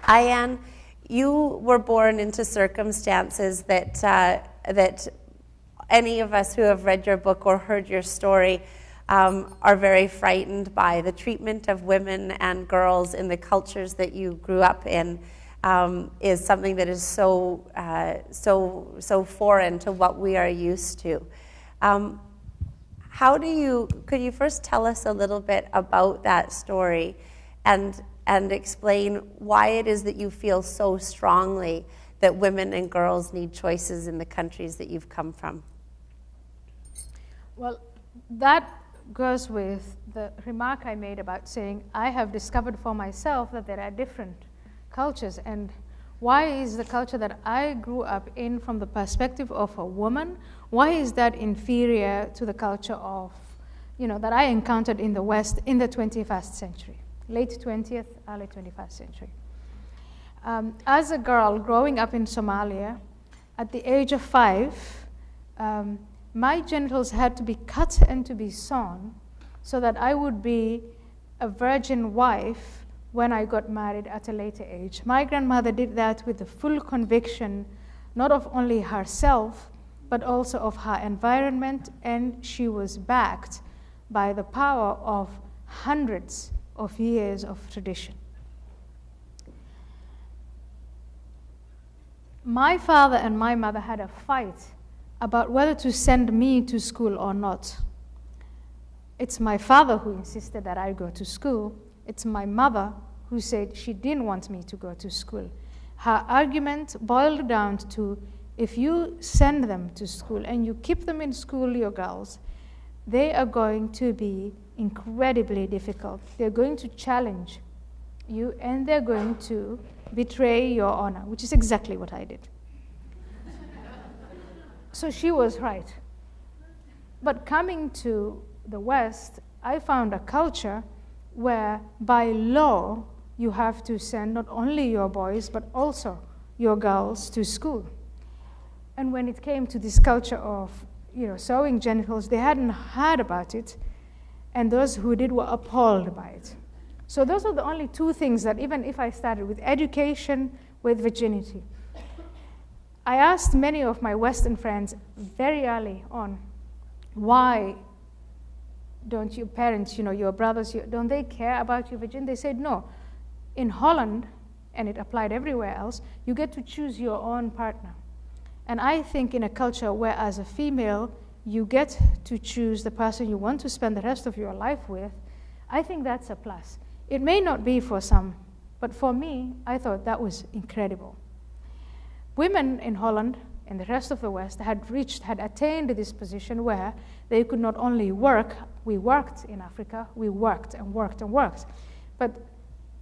Ayaan, you were born into circumstances that any of us who have read your book or heard your story are very frightened by. The treatment of women and girls in the cultures that you grew up in is something that is so foreign to what we are used to. Could you first tell us a little bit about that story and explain why it is that you feel so strongly that women and girls need choices in the countries that you've come from? Well, that goes with the remark I made about saying I have discovered for myself that there are different cultures, and why is the culture that I grew up in from the perspective of a woman, why is that inferior to the culture of, that I encountered in the West in the 21st century, late 20th, early 21st century. As a girl growing up in Somalia, at the age of 5, my genitals had to be cut and to be sewn so that I would be a virgin wife when I got married at a later age. My grandmother did that with the full conviction, not of only herself, but also of her environment, and she was backed by the power of hundreds of years of tradition. My father and my mother had a fight about whether to send me to school or not. It's my father who insisted that I go to school. It's my mother who said she didn't want me to go to school. Her argument boiled down to, if you send them to school and you keep them in school, your girls, they are going to be incredibly difficult. They're going to challenge you and they're going to betray your honor, which is exactly what I did. So she was right. But coming to the West, I found a culture where by law you have to send not only your boys but also your girls to school. And when it came to this culture of sewing genitals, they hadn't heard about it, and those who did were appalled by it. So those are the only two things that, even if I started with education, with virginity, I asked many of my Western friends very early on, why don't your parents, your brothers, don't they care about your virginity? They said no. In Holland, and it applied everywhere else, you get to choose your own partner. And I think in a culture where as a female, you get to choose the person you want to spend the rest of your life with, I think that's a plus. It may not be for some, but for me, I thought that was incredible. Women in Holland and the rest of the West had attained this position where they could not only work, we worked in Africa, we worked and worked and worked, but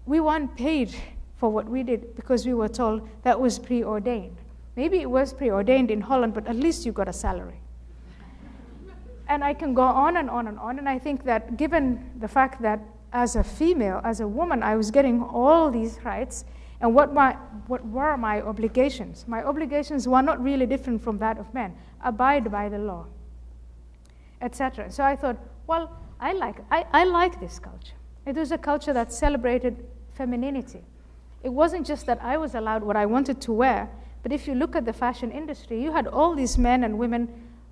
we weren't paid for what we did because we were told that was preordained. Maybe it was preordained in Holland, but at least you got a salary. And I can go on and on and on, and I think that given the fact that as a female, as a woman, I was getting all these rights, and what were my obligations? My obligations were not really different from that of men. Abide by the law, etc. So I thought, well, I like this culture. It was a culture that celebrated femininity. It wasn't just that I was allowed what I wanted to wear, but if you look at the fashion industry, you had all these men and women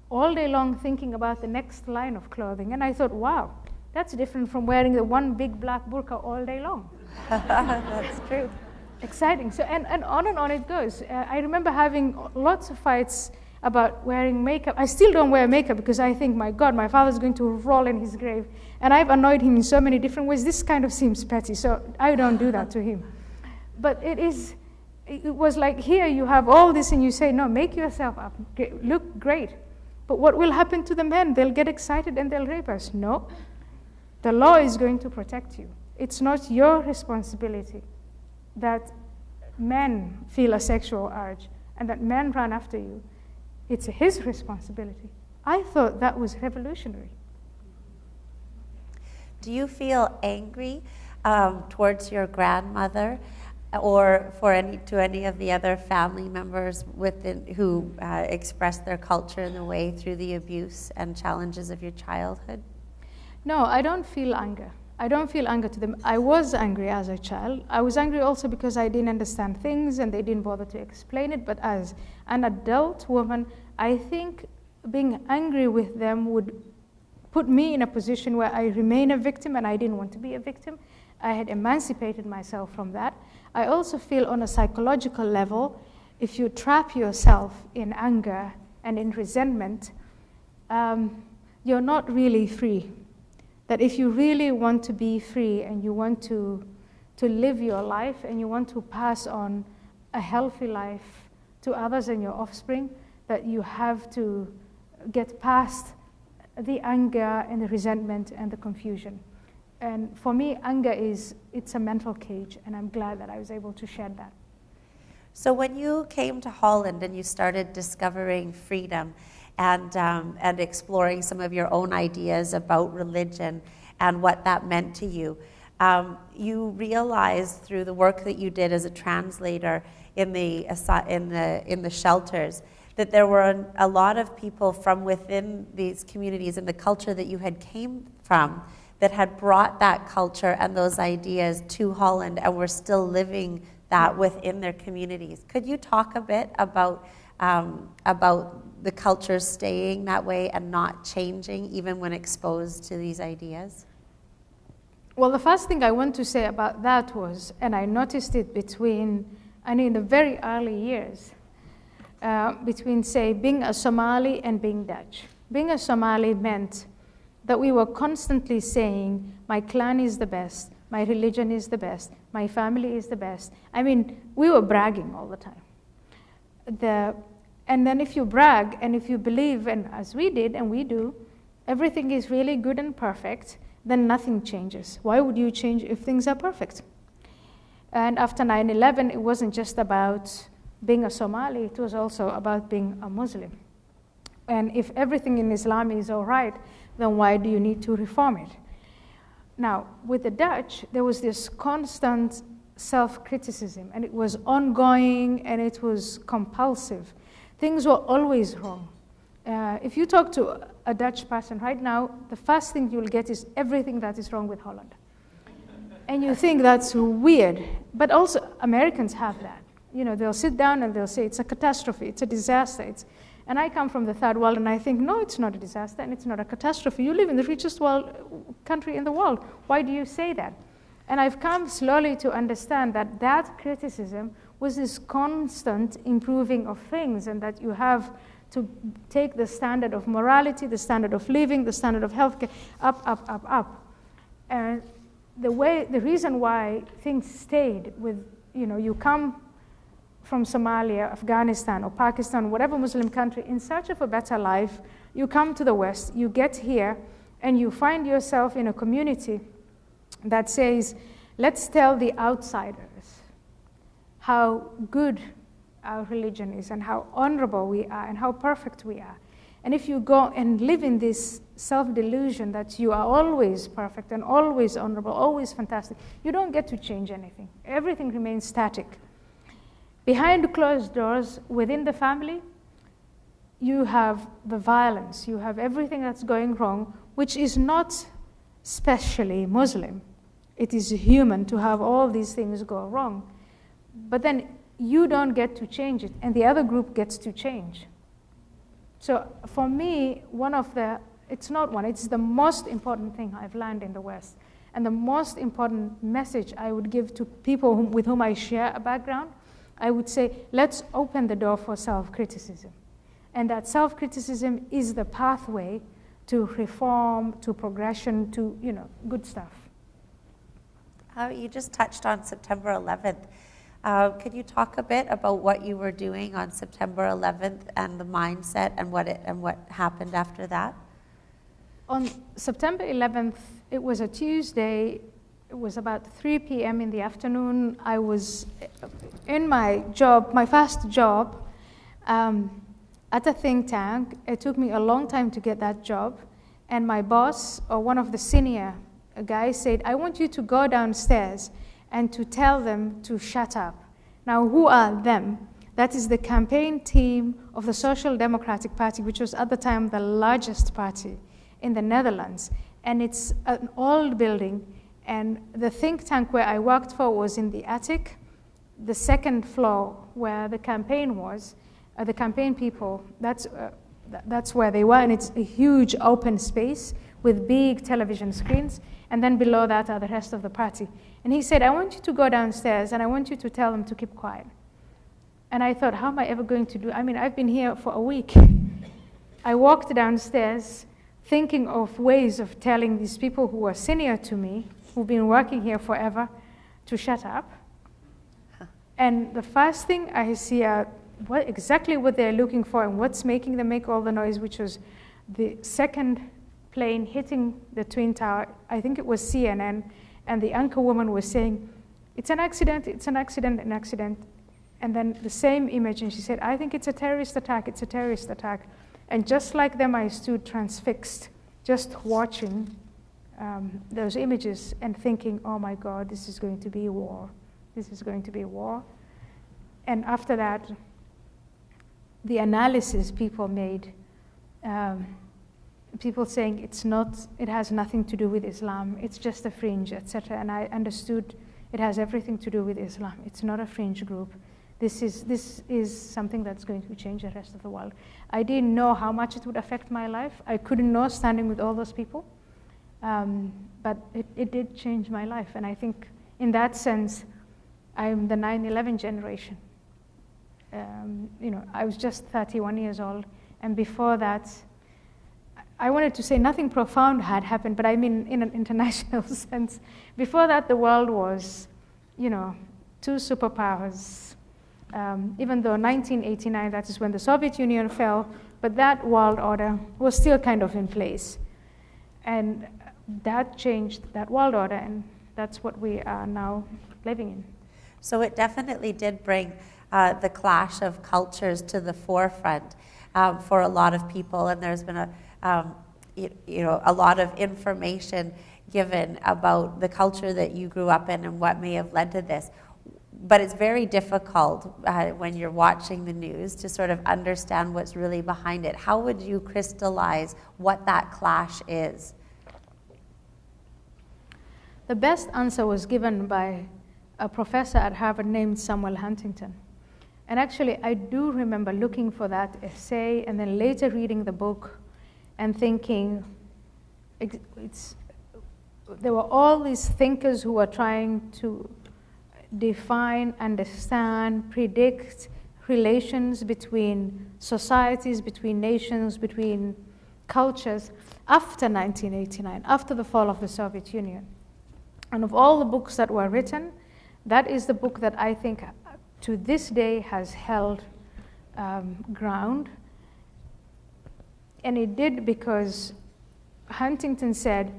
all day long thinking about the next line of clothing. And I thought, wow, that's different from wearing the one big black burqa all day long. That's true. Exciting. So, and on it goes. I remember having lots of fights about wearing makeup. I still don't wear makeup because I think, my God, my father's going to roll in his grave. And I've annoyed him in so many different ways. This kind of seems petty, so I don't do that to him. But it was like, here you have all this and you say, no, make yourself up, look great. But what will happen to the men? They'll get excited and they'll rape us. No. The law is going to protect you. It's not your responsibility that men feel a sexual urge and that men run after you. It's his responsibility. I thought that was revolutionary. Do you feel angry towards your grandmother or to any of the other family members who expressed their culture in the way through the abuse and challenges of your childhood? No, I don't feel anger. I don't feel anger to them. I was angry as a child. I was angry also because I didn't understand things and they didn't bother to explain it. But as an adult woman, I think being angry with them would put me in a position where I remain a victim, and I didn't want to be a victim. I had emancipated myself from that. I also feel on a psychological level, if you trap yourself in anger and in resentment, you're not really free. That if you really want to be free and you want to live your life and you want to pass on a healthy life to others and your offspring, that you have to get past the anger and the resentment and the confusion. And for me, anger it's a mental cage, and I'm glad that I was able to shed that. So when you came to Holland and you started discovering freedom and exploring some of your own ideas about religion and what that meant to you, you realized through the work that you did as a translator in the shelters that there were a lot of people from within these communities and the culture that you had came from that had brought that culture and those ideas to Holland and were still living that within their communities. Could you talk a bit about the culture staying that way and not changing even when exposed to these ideas? Well, the first thing I want to say about that was, and I noticed it in the very early years, between, say, being a Somali and being Dutch. Being a Somali meant that we were constantly saying, my clan is the best, my religion is the best, my family is the best. I mean, we were bragging all the time. And then if you brag and if you believe, and as we did and we do, everything is really good and perfect, then nothing changes. Why would you change if things are perfect? And after 9/11, it wasn't just about being a Somali, it was also about being a Muslim. And if everything in Islam is all right, then why do you need to reform it? Now, with the Dutch, there was this constant self-criticism, and it was ongoing, and it was compulsive. Things were always wrong. If you talk to a Dutch person right now, the first thing you'll get is everything that is wrong with Holland. And you think that's weird, but also Americans have that. You know, they'll sit down and they'll say it's a catastrophe, it's a disaster. And I come from the third world and I think, no, it's not a disaster and it's not a catastrophe. You live in the richest country in the world. Why do you say that? And I've come slowly to understand that that criticism was this constant improving of things, and that you have to take the standard of morality, the standard of living, the standard of healthcare, up. And the reason why things stayed with, you come from Somalia, Afghanistan, or Pakistan, whatever Muslim country, in search of a better life, you come to the West, you get here, and you find yourself in a community that says, let's tell the outsiders how good our religion is and how honorable we are and how perfect we are. And if you go and live in this self-delusion that you are always perfect and always honorable, always fantastic, you don't get to change anything. Everything remains static. Behind closed doors, within the family, you have the violence, you have everything that's going wrong, which is not specially Muslim. It is human to have all these things go wrong. But then you don't get to change it, and the other group gets to change. So for me, it's the most important thing I've learned in the West. And the most important message I would give to people with whom I share a background, I would say, let's open the door for self-criticism. And that self-criticism is the pathway to reform, to progression, to, good stuff. You just touched on September 11th. Could you talk a bit about what you were doing on September 11th and the mindset and what happened after that? On September 11th, it was a Tuesday. It was about 3 p.m. in the afternoon. I was in my first job, at a think tank. It took me a long time to get that job. And my boss, or one of the senior guys, said, I want you to go downstairs and to tell them to shut up. Now, who are them? That is the campaign team of the Social Democratic Party, which was at the time the largest party in the Netherlands. And it's an old building, And the think tank where I worked for was in the attic, the second floor where the campaign was. The campaign people, that's where they were, and it's a huge open space with big television screens, and then below that are the rest of the party. And he said, I want you to go downstairs, and I want you to tell them to keep quiet. And I thought, how am I ever going to do? I mean, I've been here for a week. I walked downstairs thinking of ways of telling these people who are senior to me, who've been working here forever, to shut up. And the first thing I see are exactly what they're looking for and what's making them make all the noise, which was the second plane hitting the Twin Tower. I think it was CNN, and the anchor woman was saying, it's an accident, it's an accident, an accident. And then the same image, and she said, I think it's a terrorist attack, it's a terrorist attack. And just like them, I stood transfixed, just watching those images and thinking, oh my God, this is going to be war. This is going to be war. And after that, the analysis people made, people saying it has nothing to do with Islam, it's just a fringe, etc. And I understood it has everything to do with Islam. It's not a fringe group. This is something that's going to change the rest of the world. I didn't know how much it would affect my life. I couldn't know standing with all those people, but it did change my life. And I think in that sense, I'm the 9/11 generation. I was just 31 years old, and before that, I wanted to say nothing profound had happened, but I mean in an international sense. Before that, the world was, two superpowers. Even though 1989, that is when the Soviet Union fell, but that world order was still kind of in place. And that changed that world order, and that's what we are now living in. So it definitely did bring the clash of cultures to the forefront for a lot of people, and there's been a lot of information given about the culture that you grew up in and what may have led to this. But it's very difficult when you're watching the news to sort of understand what's really behind it. How would you crystallize what that clash is? The best answer was given by a professor at Harvard named Samuel Huntington. And actually, I do remember looking for that essay and then later reading the book and thinking, there were all these thinkers who were trying to define, understand, predict relations between societies, between nations, between cultures after 1989, after the fall of the Soviet Union. And of all the books that were written, that is the book that I think to this day has held ground. And it did because Huntington said,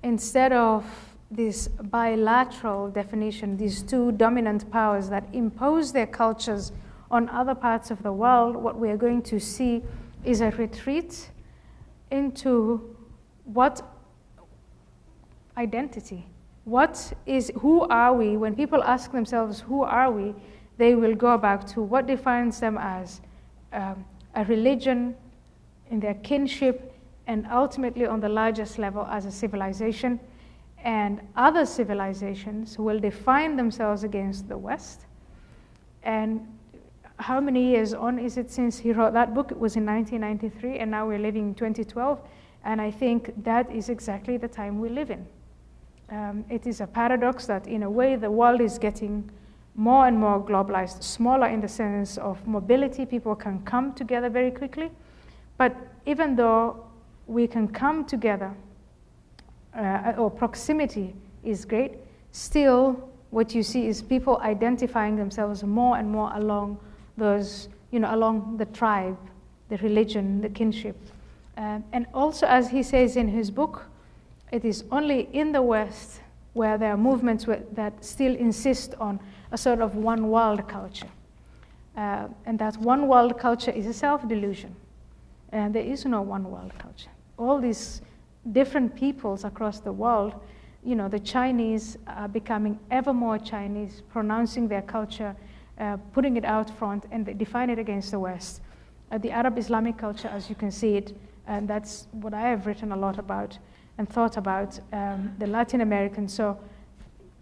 instead of this bilateral definition, these two dominant powers that impose their cultures on other parts of the world, what we are going to see is a retreat into what identity, who are we? When people ask themselves, who are we? They will go back to what defines them as a religion in their kinship, and ultimately on the largest level as a civilization. And other civilizations will define themselves against the West. And how many years on is it since he wrote that book? It was in 1993, and now we're living in 2012. And I think that is exactly the time we live in. It is a paradox that in a way the world is getting more and more globalized, smaller in the sense of mobility. People can come together very quickly. But even though we can come together, or proximity is great, still what you see is people identifying themselves more and more along those, along the tribe, the religion, the kinship. And also, as he says in his book, it is only in the West where there are movements that still insist on a sort of one world culture. And that one world culture is a self-delusion. And there is no one world culture. All these different peoples across the world, the Chinese are becoming ever more Chinese, pronouncing their culture, putting it out front, and they define it against the West. The Arab Islamic culture, as you can see it, and that's what I have written a lot about, and thought about the Latin Americans. So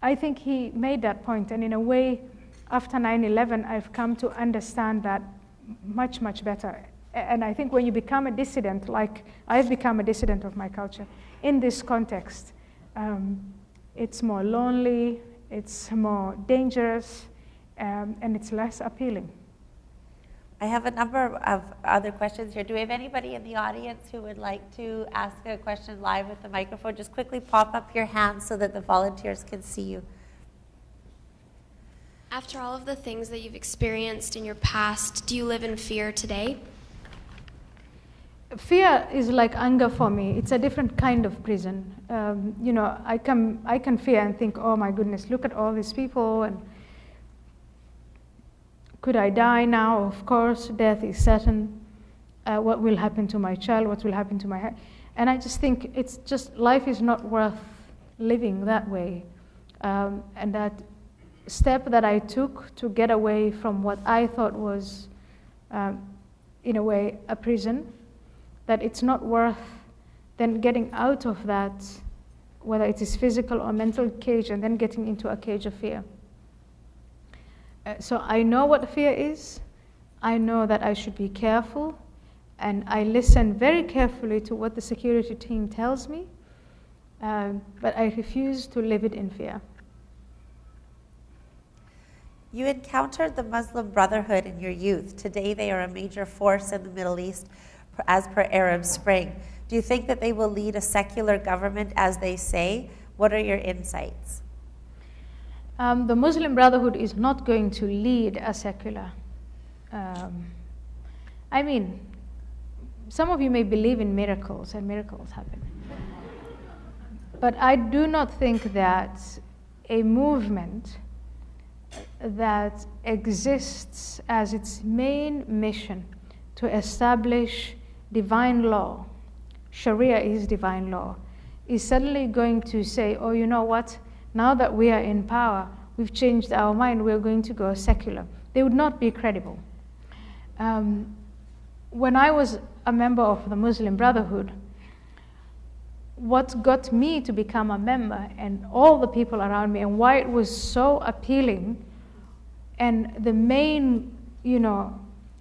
I think he made that point, and in a way, after 9/11, I've come to understand that much, much better. And I think when you become a dissident, like I've become a dissident of my culture, in this context, it's more lonely, it's more dangerous, and it's less appealing. I have a number of other questions here. Do we have anybody in the audience who would like to ask a question live with the microphone? Just quickly pop up your hand so that the volunteers can see you. After all of the things that you've experienced in your past, do you live in fear today? Fear is like anger for me. It's a different kind of prison. I can fear and think, oh my goodness, look at all these people, and could I die now? Of course, death is certain. What will happen to my child? What will happen to my head? And I just think it's just, life is not worth living that way. And that step that I took to get away from what I thought was, in a way, a prison, that it's not worth then getting out of that, whether it is physical or mental cage, and then getting into a cage of fear. So I know what fear is. I know that I should be careful, and I listen very carefully to what the security team tells me, but I refuse to live it in fear. You encountered the Muslim Brotherhood in your youth. Today they are a major force in the Middle East, as per Arab Spring. Do you think that they will lead a secular government as they say? What are your insights? The Muslim Brotherhood is not going to lead a secular. Some of you may believe in miracles, and miracles happen. But I do not think that a movement that exists as its main mission to establish divine law, Sharia is divine law, is suddenly going to say, oh, you know what, now that we are in power, we've changed our mind, we're going to go secular. They would not be credible. When I was a member of the Muslim Brotherhood, what got me to become a member, and all the people around me, and why it was so appealing, and the main,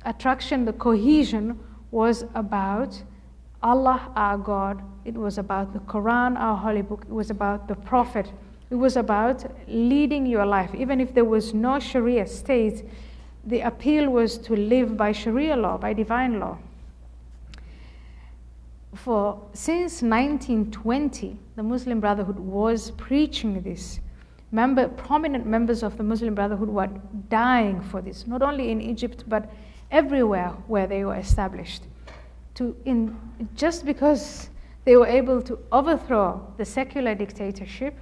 attraction, the cohesion, was about Allah, our God. It was about the Quran, our holy book. It was about the Prophet. It was about leading your life. Even if there was no Sharia state, the appeal was to live by Sharia law, by divine law. Since 1920, the Muslim Brotherhood was preaching this. Prominent members of the Muslim Brotherhood were dying for this, not only in Egypt, but everywhere where they were established. Just because they were able to overthrow the secular dictatorship,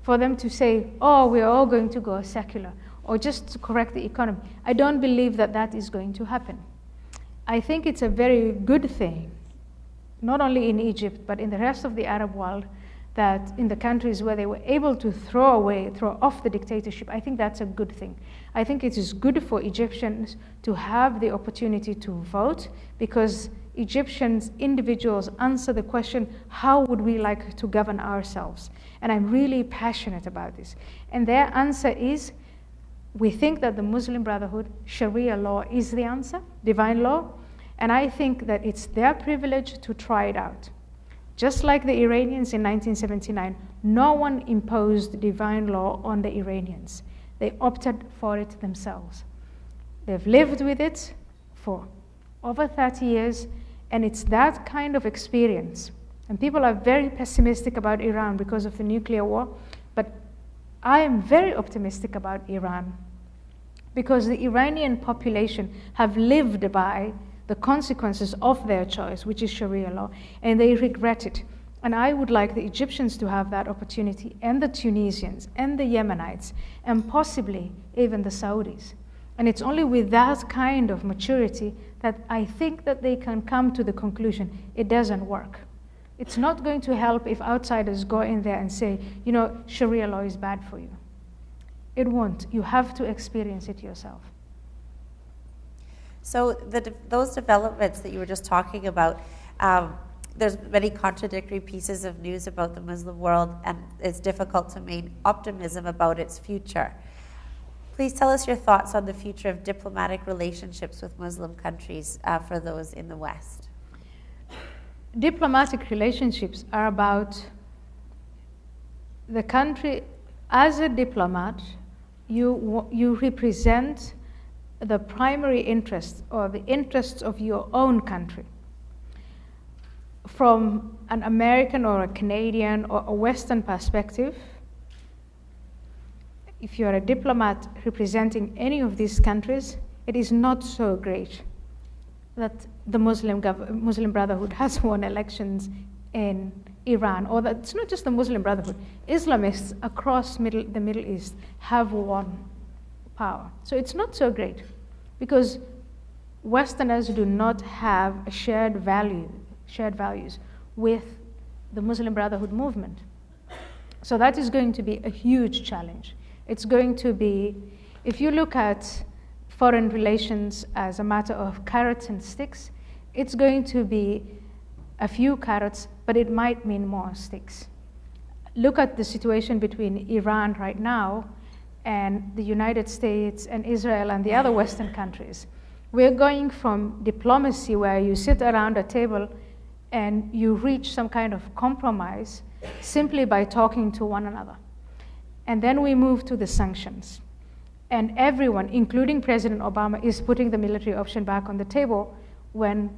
for them to say, oh, we're all going to go secular, or just to correct the economy. I don't believe that that is going to happen. I think it's a very good thing, not only in Egypt, but in the rest of the Arab world, that in the countries where they were able to throw off the dictatorship, I think that's a good thing. I think it is good for Egyptians to have the opportunity to vote, because Egyptians, individuals, answer the question, how would we like to govern ourselves? And I'm really passionate about this. And their answer is, we think that the Muslim Brotherhood, Sharia law is the answer, divine law, and I think that it's their privilege to try it out. Just like the Iranians in 1979, no one imposed divine law on the Iranians. They opted for it themselves. They've lived with it for over 30 years, and it's that kind of experience. And people are very pessimistic about Iran because of the nuclear war, but I am very optimistic about Iran, because the Iranian population have lived by the consequences of their choice, which is Sharia law, and they regret it. And I would like the Egyptians to have that opportunity, and the Tunisians, and the Yemenites, and possibly even the Saudis. And it's only with that kind of maturity that I think that they can come to the conclusion it doesn't work. It's not going to help if outsiders go in there and say, Sharia law is bad for you. It won't. You have to experience it yourself. So those developments that you were just talking about, there's many contradictory pieces of news about the Muslim world, and it's difficult to maintain optimism about its future. Please tell us your thoughts on the future of diplomatic relationships with Muslim countries for those in the West. Diplomatic relationships are about the country. As a diplomat, you represent the primary interests or the interests of your own country. From an American or a Canadian or a Western perspective, if you are a diplomat representing any of these countries, it is not so great that the Muslim Brotherhood has won elections in Iran, or that it's not just the Muslim Brotherhood, Islamists across the Middle East have won power. So it's not so great, because Westerners do not have a shared values with the Muslim Brotherhood movement. So that is going to be a huge challenge. It's going to be, if you look at foreign relations as a matter of carrots and sticks, it's going to be a few carrots, but it might mean more sticks. Look at the situation between Iran right now and the United States and Israel and the other Western countries. We're going from diplomacy, where you sit around a table and you reach some kind of compromise simply by talking to one another. And then we move to the sanctions. And everyone, including President Obama, is putting the military option back on the table when,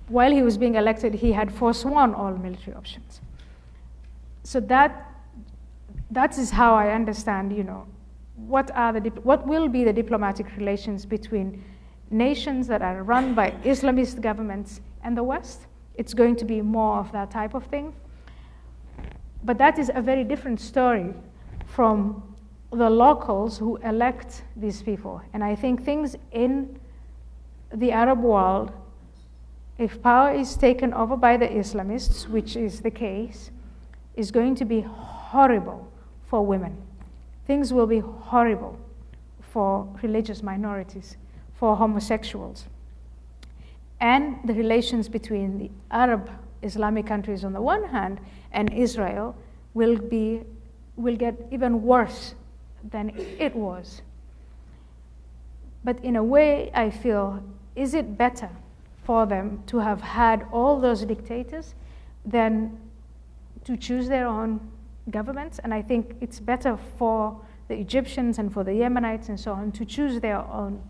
while he was being elected, he had forsworn all military options. So that is how I understand, what will be the diplomatic relations between nations that are run by Islamist governments and the West. It's going to be more of that type of thing. But that is a very different story from the locals who elect these people. And I think things in the Arab world, if power is taken over by the Islamists, which is the case, is going to be horrible for women. Things will be horrible for religious minorities, for homosexuals. And the relations between the Arab Islamic countries on the one hand and Israel will get even worse than it was. But in a way, I feel, is it better for them to have had all those dictators than to choose their own governments? And I think it's better for the Egyptians and for the Yemenites and so on to choose their own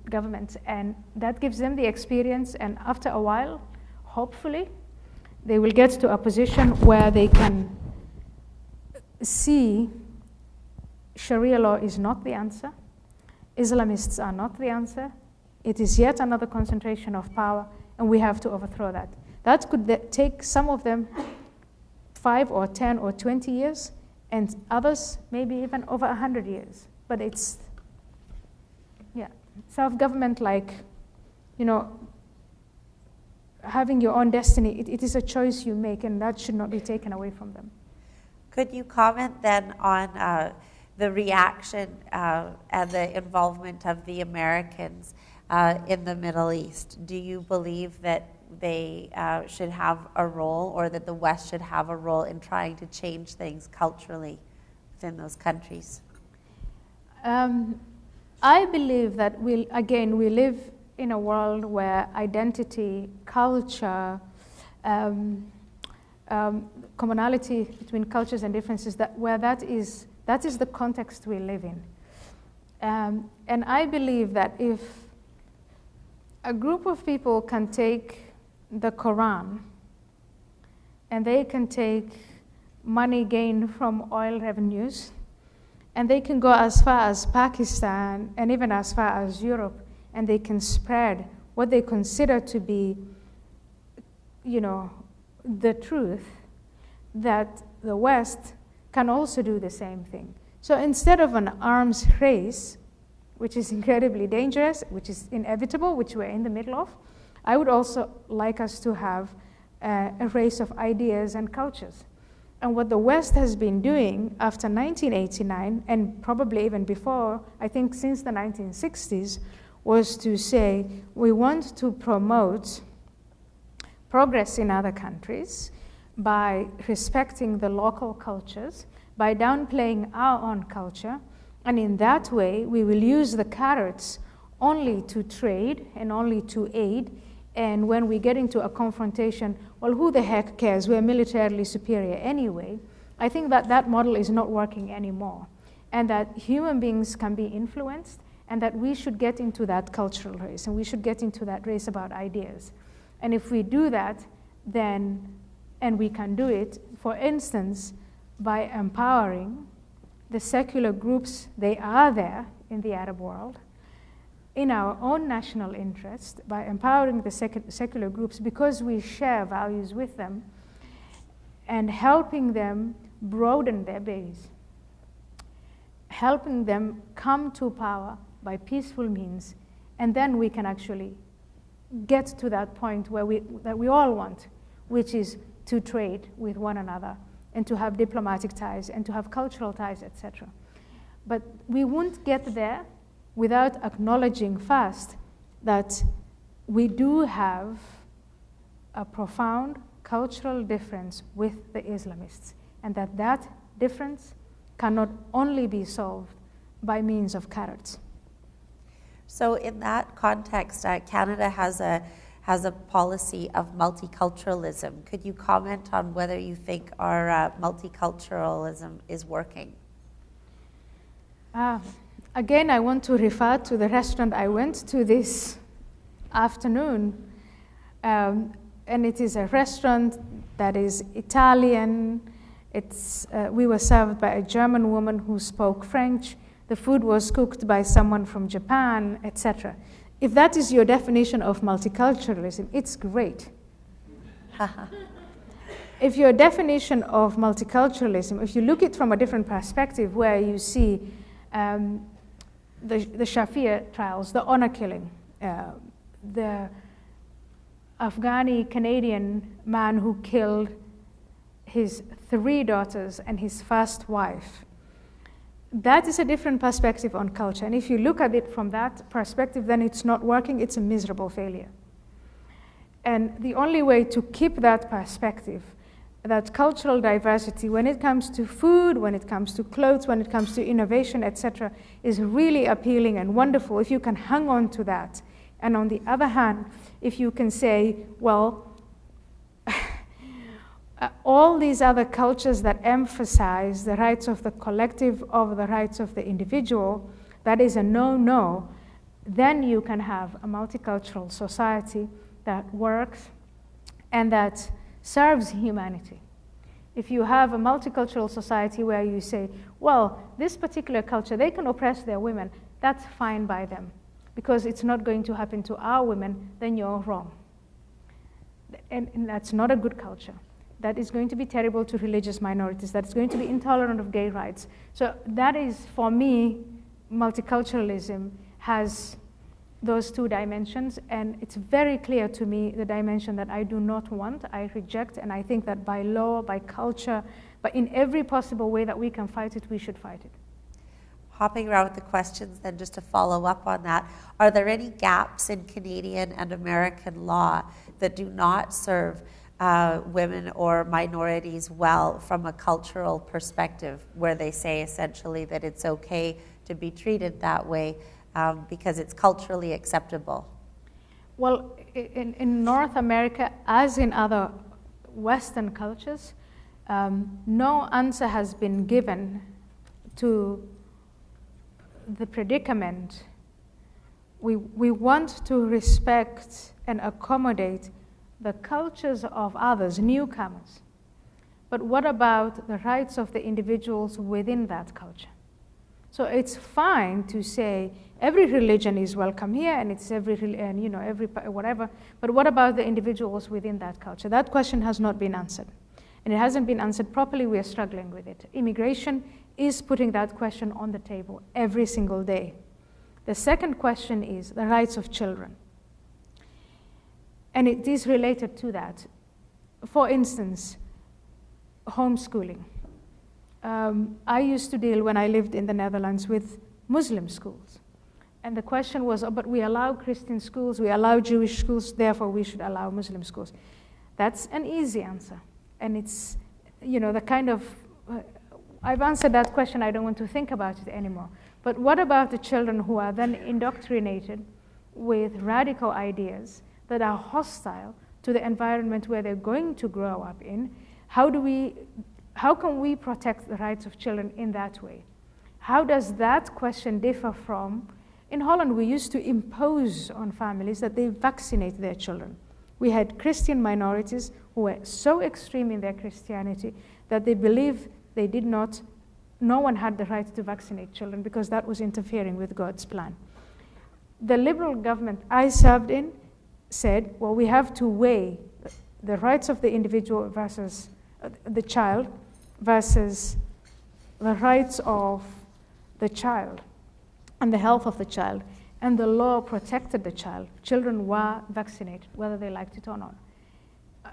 governments. And that gives them the experience, and after a while, hopefully, they will get to a position where they can see Sharia law is not the answer. Islamists are not the answer. It is yet another concentration of power, and we have to overthrow that. That could take some of them 5 or 10 or 20 years, and others maybe even over 100 years. But it's, self-government, like, having your own destiny, it is a choice you make, and that should not be taken away from them. Could you comment then on the reaction and the involvement of the Americans in the Middle East? Do you believe that they should have a role, or that the West should have a role in trying to change things culturally within those countries? I believe that we live in a world where identity, culture, commonality between cultures and differences, that is the context we live in. And I believe that if a group of people can take the Quran and they can take money gained from oil revenues, and they can go as far as Pakistan and even as far as Europe, and they can spread what they consider to be, the truth, that the West can also do the same thing. So instead of an arms race, which is incredibly dangerous, which is inevitable, which we're in the middle of, I would also like us to have a race of ideas and cultures. And what the West has been doing after 1989, and probably even before, I think since the 1960s, was to say, we want to promote progress in other countries, by respecting the local cultures, by downplaying our own culture, and in that way we will use the carrots only to trade and only to aid, and when we get into a confrontation, well, who the heck cares? We're militarily superior anyway. I think that that model is not working anymore, and that human beings can be influenced, and that we should get into that cultural race, and we should get into that race about ideas. And if we do that, then, and we can do it, for instance, by empowering the secular groups, they are there in the Arab world, in our own national interest, by empowering the secular groups because we share values with them, and helping them broaden their base, helping them come to power by peaceful means, and then we can actually get to that point where that we all want, which is to trade with one another and to have diplomatic ties and to have cultural ties, etc. But we won't get there without acknowledging first that we do have a profound cultural difference with the Islamists, and that that difference cannot only be solved by means of carrots. So in that context, Canada has a policy of multiculturalism. Could you comment on whether you think our multiculturalism is working? Again, I want to refer to the restaurant I went to this afternoon. And it is a restaurant that is Italian. We were served by a German woman who spoke French. The food was cooked by someone from Japan, etc. If that is your definition of multiculturalism, it's great. If your definition of multiculturalism, if you look at it from a different perspective, where you see the Shafir trials, the honor killing, the Afghani-Canadian man who killed his 3 daughters and his first wife, that is a different perspective on culture. And if you look at it from that perspective, then it's not working, it's a miserable failure. And the only way to keep that perspective, that cultural diversity, when it comes to food, when it comes to clothes, when it comes to innovation, etc., is really appealing and wonderful if you can hang on to that. And on the other hand, if you can say, well, all these other cultures that emphasize the rights of the collective over the rights of the individual, that is a no-no, then you can have a multicultural society that works and that serves humanity. If you have a multicultural society where you say, well, this particular culture, they can oppress their women, that's fine by them, because it's not going to happen to our women, then you're wrong. And that's not a good culture. That is going to be terrible to religious minorities. That's going to be intolerant of gay rights. So that is, for me, multiculturalism has those 2 dimensions, and it's very clear to me the dimension that I do not want, I reject, and I think that by law, by culture, but in every possible way that we can fight it, we should fight it. Hopping around with the questions, then just to follow up on that, are there any gaps in Canadian and American law that do not serve women or minorities well from a cultural perspective, where they say essentially that it's okay to be treated that way because it's culturally acceptable? Well, in North America, as in other Western cultures, no answer has been given to the predicament. We want to respect and accommodate the cultures of others, newcomers. But what about the rights of the individuals within that culture? So it's fine to say every religion is welcome here, and it's every whatever. But what about the individuals within that culture? That question has not been answered, and it hasn't been answered properly. We are struggling with it. Immigration is putting that question on the table every single day. The second question is the rights of children. And it is related to that. For instance, homeschooling. I used to deal, when I lived in the Netherlands, with Muslim schools. And the question was, but we allow Christian schools, we allow Jewish schools, therefore we should allow Muslim schools. That's an easy answer. And it's, the kind of, I've answered that question, I don't want to think about it anymore. But what about the children who are then indoctrinated with radical ideas that are hostile to the environment where they're going to grow up in? How can we protect the rights of children in that way? How does that question differ from, in Holland we used to impose on families that they vaccinate their children. We had Christian minorities who were so extreme in their Christianity that they believed no one had the right to vaccinate children because that was interfering with God's plan. The liberal government I served in said, well, we have to weigh the rights of the individual versus the child versus the rights of the child and the health of the child. And the law protected the child. Children were vaccinated, whether they liked it or not.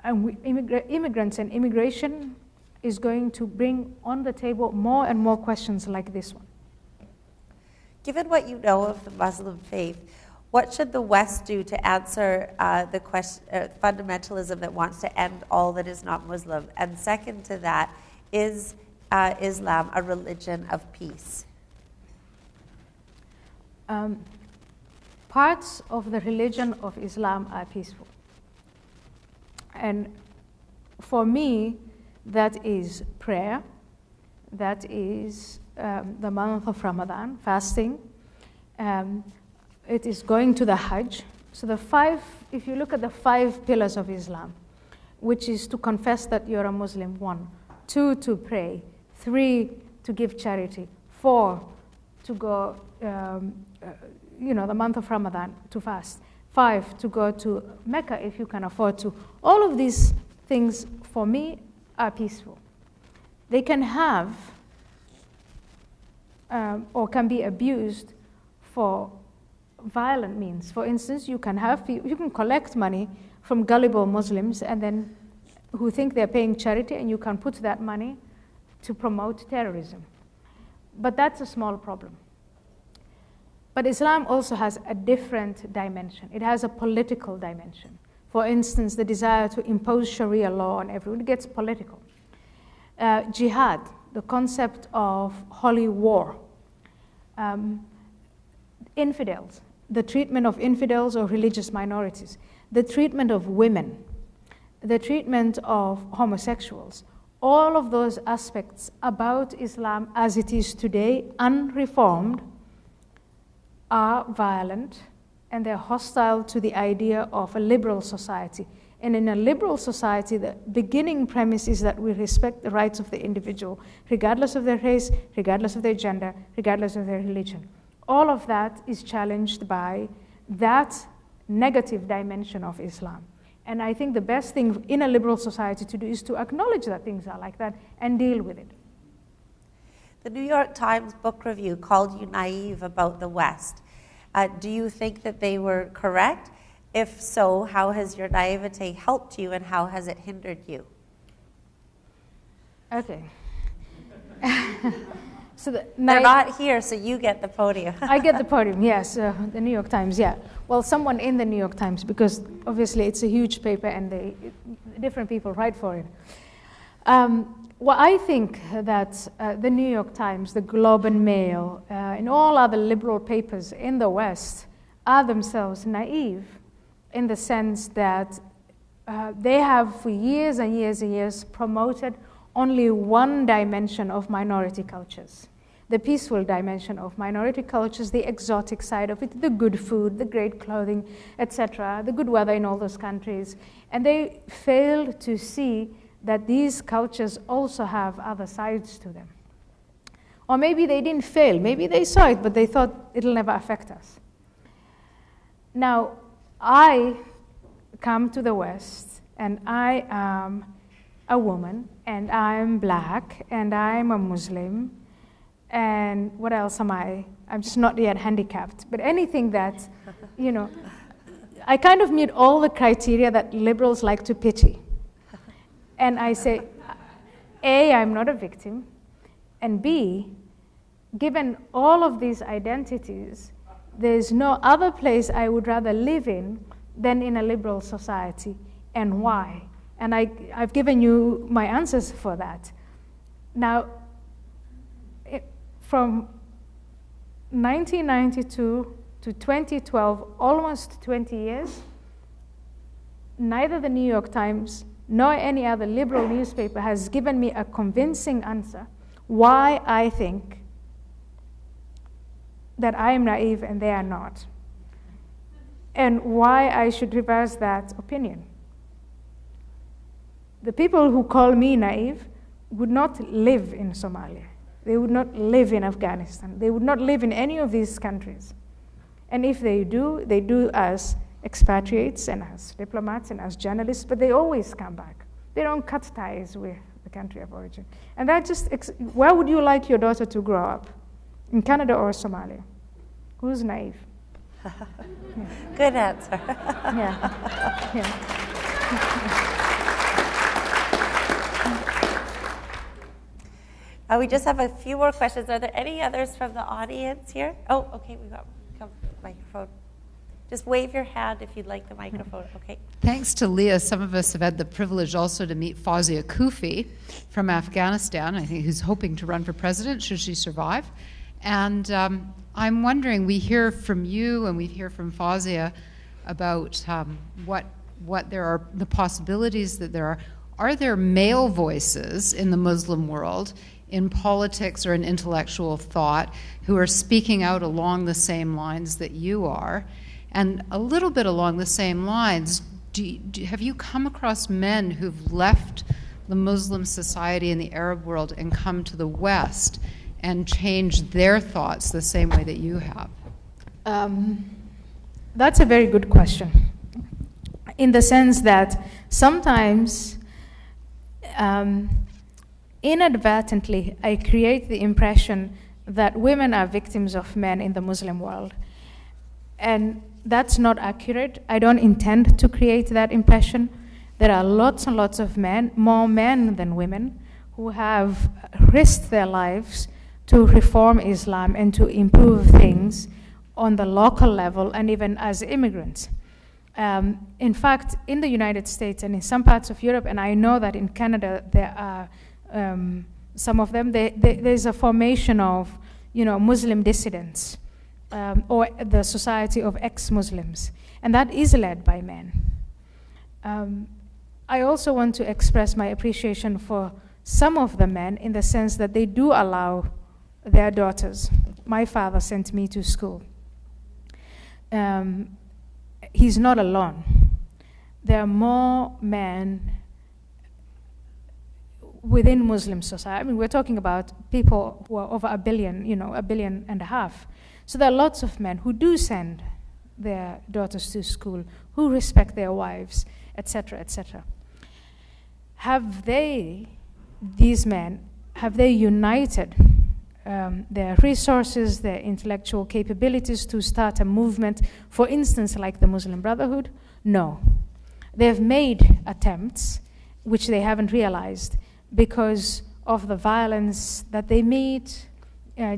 And immigrants and immigration is going to bring on the table more and more questions like this one. Given what you know of the Muslim faith, what should the West do to answer the question, fundamentalism that wants to end all that is not Muslim? And second to that, is Islam a religion of peace? Parts of the religion of Islam are peaceful. And for me, that is prayer, that is the month of Ramadan, fasting, it is going to the Hajj. So if you look at the 5 pillars of Islam, which is to confess that you're a Muslim, 1, 2, to pray, 3, to give charity, 4, to go, the month of Ramadan, to fast, 5, to go to Mecca if you can afford to. All of these things, for me, are peaceful. They can have or can be abused for violent means. For instance, you can collect money from gullible Muslims and then who think they're paying charity, and you can put that money to promote terrorism. But that's a small problem. But Islam also has a different dimension. It has a political dimension. For instance, the desire to impose Sharia law on everyone gets political. Jihad, the concept of holy war. Infidels, the treatment of infidels or religious minorities. The treatment of women. The treatment of homosexuals. All of those aspects about Islam as it is today, unreformed, are violent, and they're hostile to the idea of a liberal society. And in a liberal society, the beginning premise is that we respect the rights of the individual, regardless of their race, regardless of their gender, regardless of their religion. All of that is challenged by that negative dimension of Islam. And I think the best thing in a liberal society to do is to acknowledge that things are like that and deal with it. The New York Times book review called you naive about the West. Do you think that they were correct? If so, how has your naivete helped you and how has it hindered you? Okay. So they're not here, so you get the podium. I get the podium, yes, the New York Times, yeah. Well, someone in the New York Times, because obviously it's a huge paper and different people write for it. Well, I think that the New York Times, the Globe and Mail, and all other liberal papers in the West are themselves naive in the sense that they have for years and years and years promoted only one dimension of minority cultures, the peaceful dimension of minority cultures, the exotic side of it, the good food, the great clothing, etc., the good weather in all those countries. And they failed to see that these cultures also have other sides to them. Or maybe they didn't fail. Maybe they saw it, but they thought it'll never affect us. Now, I come to the West, and I am a woman, and I'm black, and I'm a Muslim, and what else am I? I'm just not yet handicapped. But anything that, I kind of meet all the criteria that liberals like to pity. And I say, A, I'm not a victim, and B, given all of these identities, there's no other place I would rather live in than in a liberal society. And why? And I've given you my answers for that. Now, from 1992 to 2012, almost 20 years, neither the New York Times nor any other liberal newspaper has given me a convincing answer why I think that I am naive and they are not, and why I should reverse that opinion. The people who call me naive would not live in Somalia. They would not live in Afghanistan. They would not live in any of these countries. And if they do as expatriates and as diplomats and as journalists, but they always come back. They don't cut ties with the country of origin. And that just, where would you like your daughter to grow up? In Canada or Somalia? Who's naive? Yeah. Good answer. We just have a few more questions. Are there any others from the audience here? Oh, okay, we got microphone. Just wave your hand if you'd like the microphone. Okay. Thanks to Leah, some of us have had the privilege also to meet Fawzia Koofi from Afghanistan, I think, who's hoping to run for president should she survive. And I'm wondering, we hear from you and we hear from Fawzia about what there are, the possibilities that there are. Are there male voices in the Muslim world, in politics or in intellectual thought, who are speaking out along the same lines that you are? And a little bit along the same lines, have you come across men who've left the Muslim society in the Arab world and come to the West and changed their thoughts the same way that you have? That's a very good question, in the sense that sometimes inadvertently I create the impression that women are victims of men in the Muslim world. And that's not accurate. I don't intend to create that impression. There are lots and lots of men, more men than women, who have risked their lives to reform Islam and to improve things on the local level and even as immigrants. In fact, in the United States and in some parts of Europe, and I know that in Canada there are some of them, there's a formation of, Muslim dissidents, or the Society of Ex-Muslims, and that is led by men. I also want to express my appreciation for some of the men in the sense that they do allow their daughters. My father sent me to school. He's not alone. There are more men within Muslim society. I mean, we're talking about people who are over 1 billion, 1.5 billion. So there are lots of men who do send their daughters to school, who respect their wives, etc., etc. These men, have they united their resources, their intellectual capabilities to start a movement, for instance, like the Muslim Brotherhood? No. They've made attempts, which they haven't realized, because of the violence that they meet,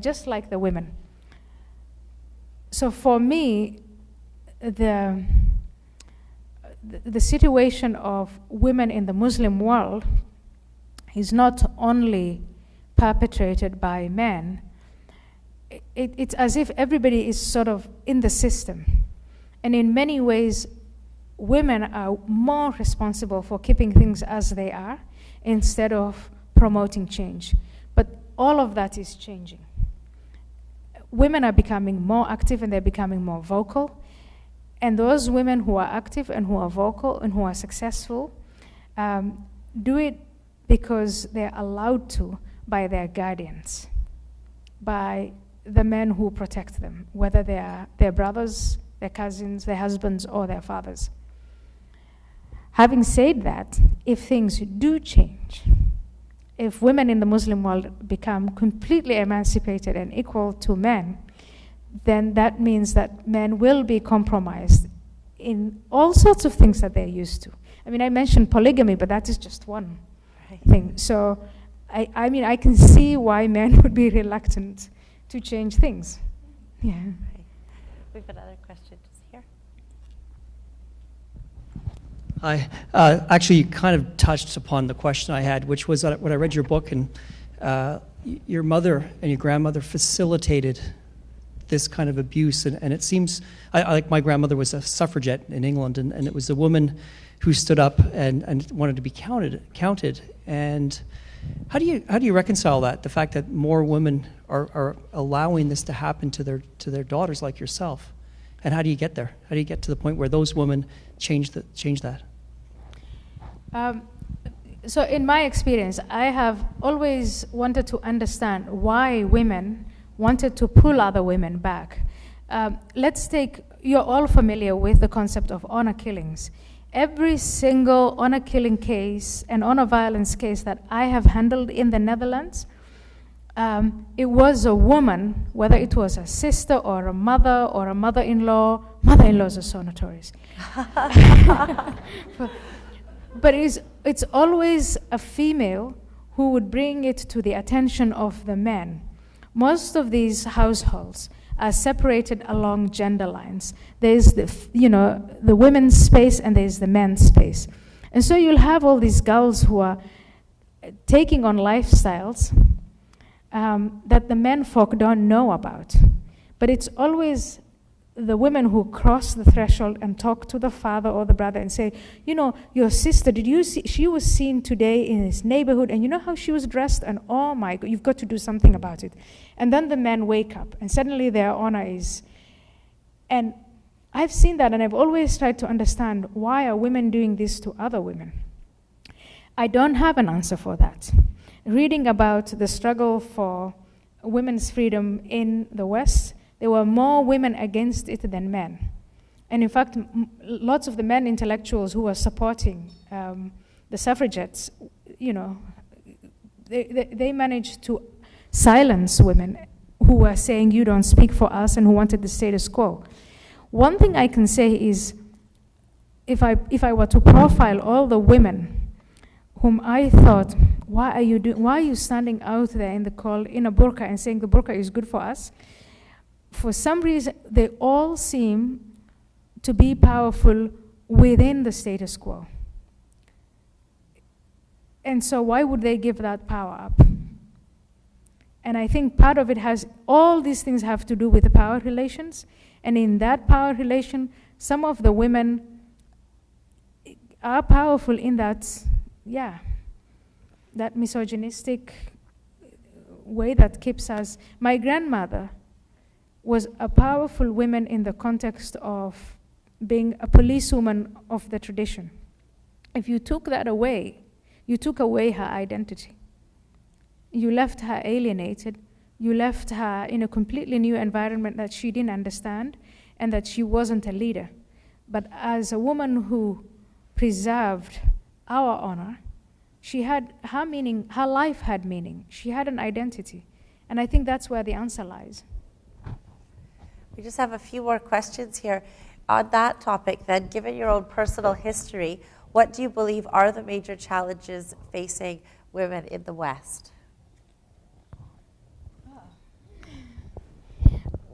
just like the women. So for me, the situation of women in the Muslim world is not only perpetrated by men. It's as if everybody is sort of in the system. And in many ways, women are more responsible for keeping things as they are instead of promoting change. But all of that is changing. Women are becoming more active and they're becoming more vocal. And those women who are active and who are vocal and who are successful do it because they're allowed to by their guardians, by the men who protect them, whether they are their brothers, their cousins, their husbands, or their fathers. Having said that, if things do change, if women in the Muslim world become completely emancipated and equal to men, then that means that men will be compromised in all sorts of things that they're used to. I mean, I mentioned polygamy, but that is just one thing. So, I mean, I can see why men would be reluctant to change things. Yeah. We've got other questions here. Actually, you kind of touched upon the question I had, which was that when I read your book, and your mother and your grandmother facilitated this kind of abuse, and it seems, like my grandmother was a suffragette in England, and it was a woman who stood up and wanted to be counted. And how do you reconcile that, the fact that more women are allowing this to happen to their daughters like yourself? And how do you get there? How do you get to the point where those women change that? So in my experience, I have always wanted to understand why women wanted to pull other women back. You're all familiar with the concept of honor killings. Every single honor killing case and honor violence case that I have handled in the Netherlands, it was a woman, whether it was a sister or a mother-in-law. Mother-in-laws are so notorious. But it's always a female who would bring it to the attention of the men. Most of these households are separated along gender lines. There's the women's space and there's the men's space. And so you'll have all these girls who are taking on lifestyles that the men folk don't know about. But it's always the women who cross the threshold and talk to the father or the brother and say, your sister, did you see, she was seen today in this neighborhood, and you know how she was dressed, and oh my God, you've got to do something about it. And then the men wake up, and suddenly their honor is, and I've seen that, and I've always tried to understand, why are women doing this to other women? I don't have an answer for that. Reading about the struggle for women's freedom in the West, there were more women against it than men. And in fact, lots of the men intellectuals who were supporting the suffragettes, they managed to silence women who were saying, you don't speak for us, and who wanted the status quo. One thing I can say is, if I were to profile all the women whom I thought, why are you standing out there in the cold in a burqa and saying the burqa is good for us? For some reason, they all seem to be powerful within the status quo. And so why would they give that power up? And I think part of it all these things have to do with the power relations. And in that power relation, some of the women are powerful in that misogynistic way that keeps us. My grandmother was a powerful woman in the context of being a policewoman of the tradition. If you took that away, you took away her identity. You left her alienated. You left her in a completely new environment that she didn't understand, and that she wasn't a leader. But as a woman who preserved our honor, she had her meaning, her life had meaning. She had an identity. And I think that's where the answer lies. We just have a few more questions here. On that topic then, given your own personal history, what do you believe are the major challenges facing women in the West?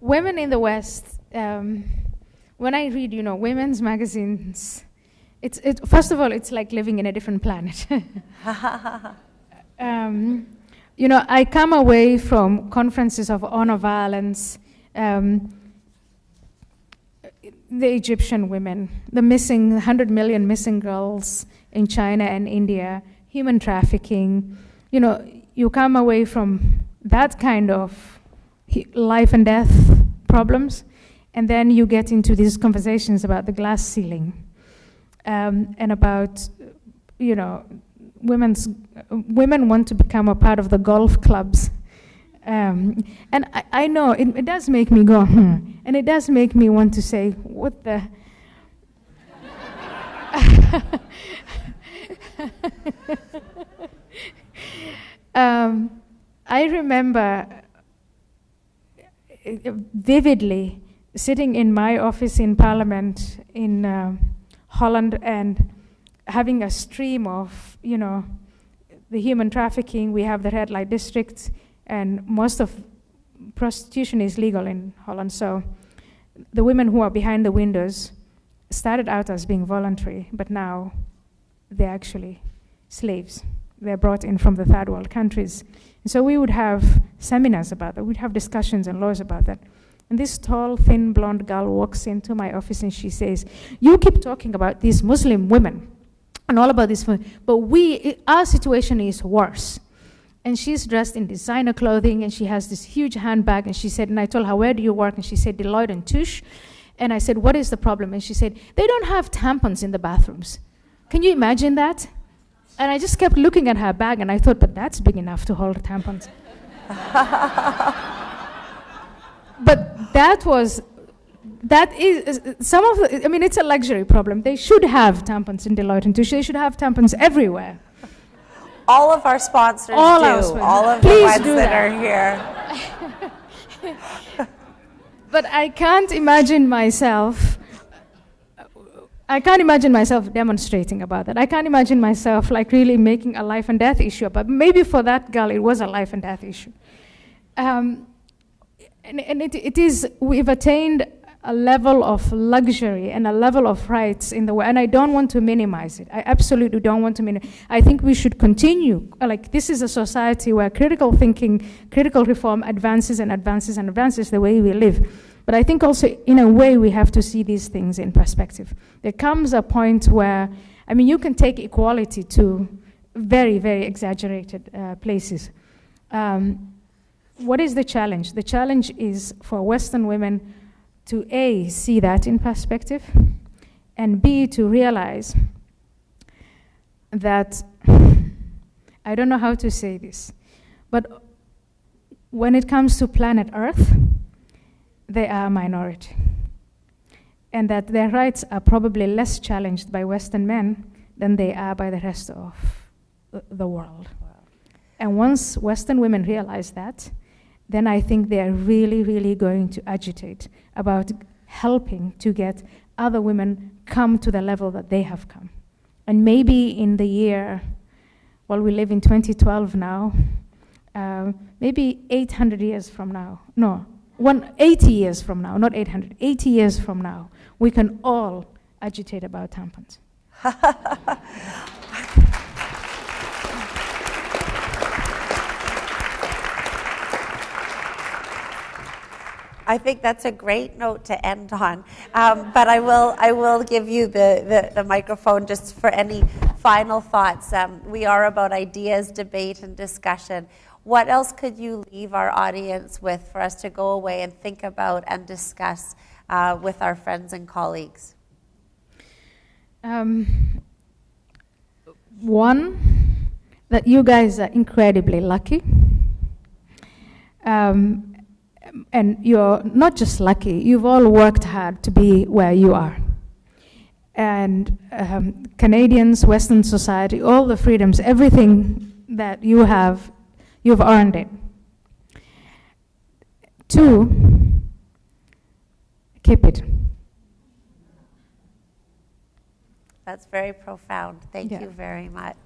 Women in the West, when I read, women's magazines, first of all, it's like living in a different planet. I come away from conferences of honor violence, the Egyptian women, the 100 million missing girls in China and India, human trafficking. You come away from that kind of life and death problems, and then you get into these conversations about the glass ceiling, and about, women want to become a part of the golf clubs. And I know it does make me go, and it does make me want to say, what the? I remember vividly sitting in my office in Parliament in Holland and having a stream of, the human trafficking. We have the red light districts, and most of prostitution is legal in Holland. So the women who are behind the windows started out as being voluntary, but now they're actually slaves. They're brought in from the third world countries. And so we would have seminars about that. We'd have discussions and laws about that. And this tall, thin, blonde girl walks into my office and she says, you keep talking about these Muslim women and all about this, but our situation is worse. And she's dressed in designer clothing and she has this huge handbag. And she said, and I told her, where do you work? And she said, Deloitte and Touche. And I said, what is the problem? And she said, they don't have tampons in the bathrooms. Can you imagine that? And I just kept looking at her bag and I thought, but that's big enough to hold tampons. But that is some of the, I mean, it's a luxury problem. They should have tampons in Deloitte and Touche. They should have tampons everywhere. All of our sponsors do. All of the ones that are here. But I can't imagine myself demonstrating about that. I can't imagine myself like really making a life and death issue. But maybe for that girl, it was a life and death issue. And it is, we've attained a level of luxury and a level of rights in the world, and I don't want to minimize it. I absolutely don't want to minimize. I think we should continue. Like, this is a society where critical thinking, critical reform advances and advances and advances the way we live. But I think also, in a way, we have to see these things in perspective. There comes a point where, I mean, you can take equality to very, very exaggerated places. What is the challenge? The challenge is for Western women to A, see that in perspective, and B, to realize that, I don't know how to say this, but when it comes to planet Earth, they are a minority. And that their rights are probably less challenged by Western men than they are by the rest of the world. Wow. And once Western women realize that, then I think they're really, really going to agitate about helping to get other women come to the level that they have come. And maybe in the year, well, we live in 2012 now, maybe 800 years from now, 80 years from now, not 800, 80 years from now, we can all agitate about tampons. I think that's a great note to end on. But I will give you the microphone just for any final thoughts. We are about ideas, debate, and discussion. What else could you leave our audience with for us to go away and think about and discuss with our friends and colleagues? One, that you guys are incredibly lucky. And you're not just lucky, you've all worked hard to be where you are. And Canadians, Western society, all the freedoms, everything that you have, you've earned it. 2, keep it. That's very profound. Thank you very much.